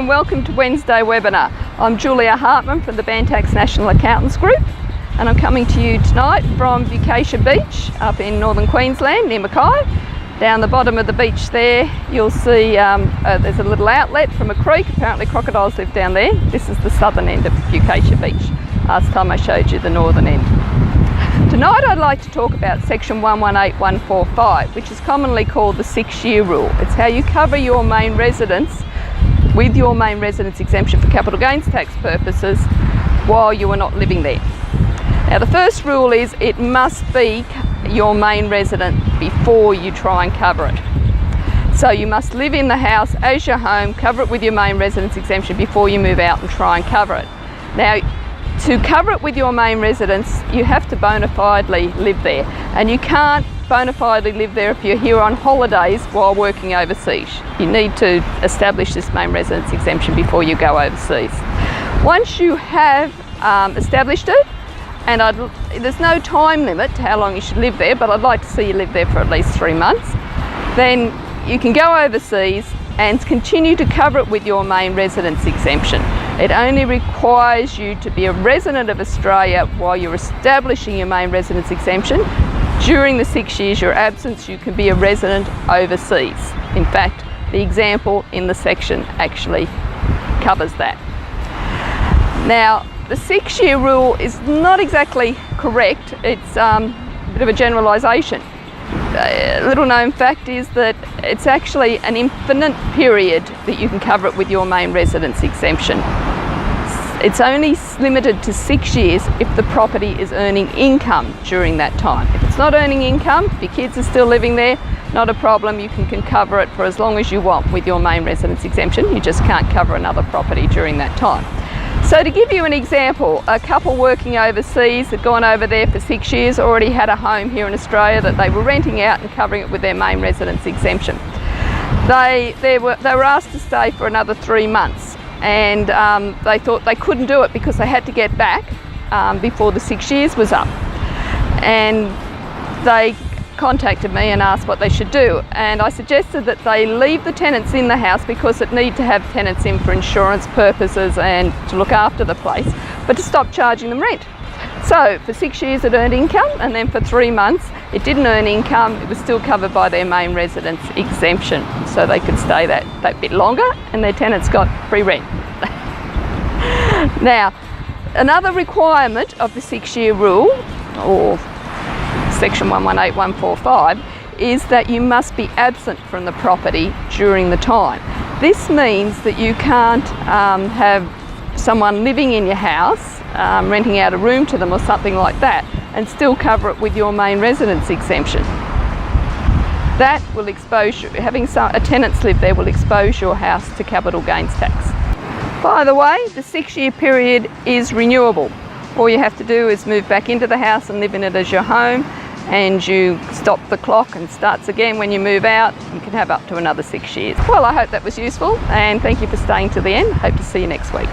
and welcome to Wednesday webinar. I'm Julia Hartman from the Bantax National Accountants Group, and I'm coming to you tonight from Bukasia Beach up in northern Queensland near Mackay. Down the bottom of the beach there you'll see there's a little outlet from a creek. Apparently crocodiles live down there. This is the southern end of Bukasia Beach. Last time I showed you the northern end. Tonight I'd like to talk about section 118145, which is commonly called the 6-year rule. It's how you cover your main residence with your main residence exemption for capital gains tax purposes while you are not living there. Now the first rule is it must be your main residence before you try and cover it. So you must live in the house as your home, cover it with your main residence exemption before you move out and try and cover it. Now, to cover it with your main residence, you have to bona fidely live there, and you can't bona fidely live there if you're here on holidays while working overseas. You need to establish this main residence exemption before you go overseas. Once you have established it, and there's no time limit to how long you should live there, but I'd like to see you live there for at least 3 months, then you can go overseas and continue to cover it with your main residence exemption. It only requires you to be a resident of Australia while you're establishing your main residence exemption. During the 6 years your absence, you can be a resident overseas. In fact, the example in the section actually covers that. Now, the 6-year rule is not exactly correct. It's a bit of a generalisation. A little known fact is that it's actually an infinite period that you can cover it with your main residence exemption. It's only limited to 6 years if the property is earning income during that time. If it's not earning income, if your kids are still living there, not a problem, you can cover it for as long as you want with your main residence exemption. You just can't cover another property during that time. So to give you an example, a couple working overseas had gone over there for 6 years, already had a home here in Australia that they were renting out and covering it with their main residence exemption. They were asked to stay for another 3 months, and they thought they couldn't do it because they had to get back before the 6 years was up. And they contacted me and asked what they should do, and I suggested that they leave the tenants in the house because it need to have tenants in for insurance purposes and to look after the place, but to stop charging them rent. So for 6 years it earned income, and then for 3 months it didn't earn income. It was still covered by their main residence exemption, so they could stay that bit longer and their tenants got free rent. Now, another requirement of the 6-year rule, or section 118145, is that you must be absent from the property during the time. This means that you can't have someone living in your house, renting out a room to them or something like that, and still cover it with your main residence exemption. That will expose you, having a tenants live there will expose your house to capital gains tax. By the way, the 6-year period is renewable. All you have to do is move back into the house and live in it as your home, and you stop the clock and starts again when you move out. You can have up to another 6 years. Well, I hope that was useful, and thank you for staying to the end. Hope to see you next week.